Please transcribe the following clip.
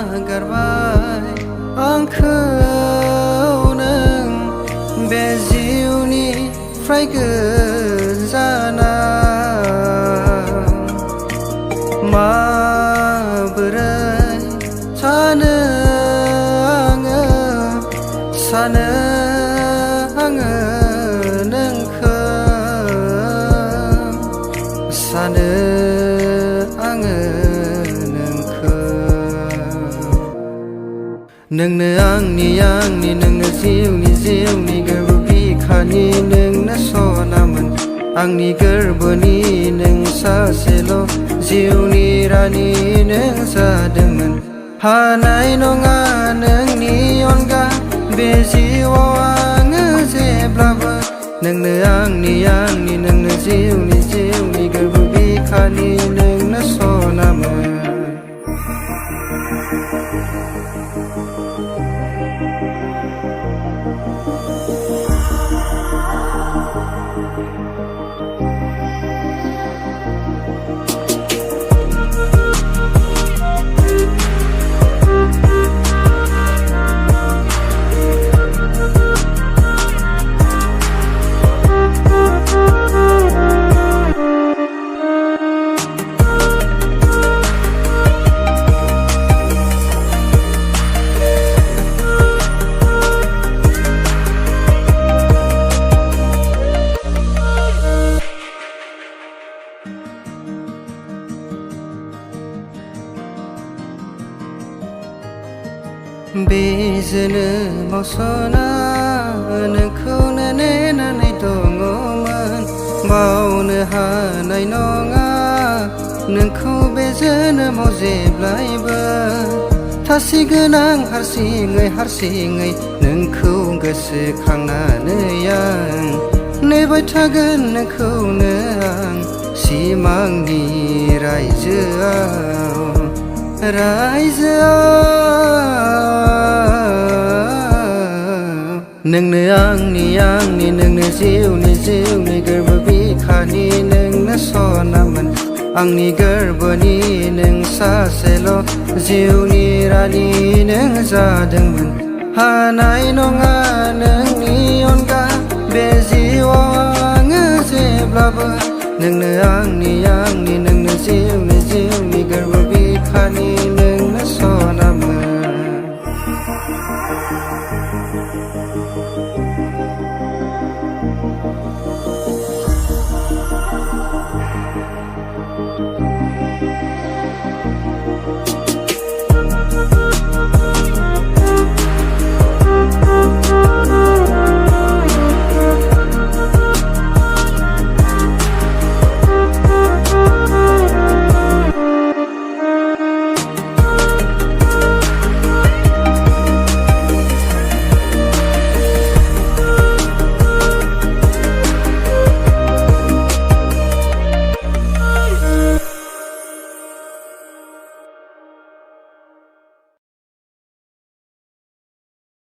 नागारबाय आंखौ नों बे जिउनिफ्राय गोजाना माबोरै सानो आङो नोंखौ सानो आङो नोंनो आंनि नोंनो जिउनि गोरबो बिखानि नोंनो सनामोन आंनि गोरबोनि नों सासेल' जिउनि रानि नों जादोंमोन हानाय नङा नोंनि अनगा बे जिउआव आङो जेब्लाबो नोंनो आंनि नोंनो जिउनि गोरबो बिखानि नोंनो सनामोन बे जोनोमाव सना नोंखौनो नेनानै दङमोन बावनो हानाय नङा नोंखौ बे जोनोमाव जेब्लायबो थासिगोन आं हारसिङै नोंखौ गोसोखांनानै आं नेबाय थागोन नोंखौनो आं सिमांनि रायजोआव नोंनो आंनि नोंनो जिउनि गोरबो बिखानि नोंनो सनामोन आंनि गोरबोनि नों सासेल' जिउनि रानि नों जादोंमोन हानाय नङा नोंनि अनगा बे जिउआव आङो जेब्लाबो नोंनो आंनि नोंनो जिउनि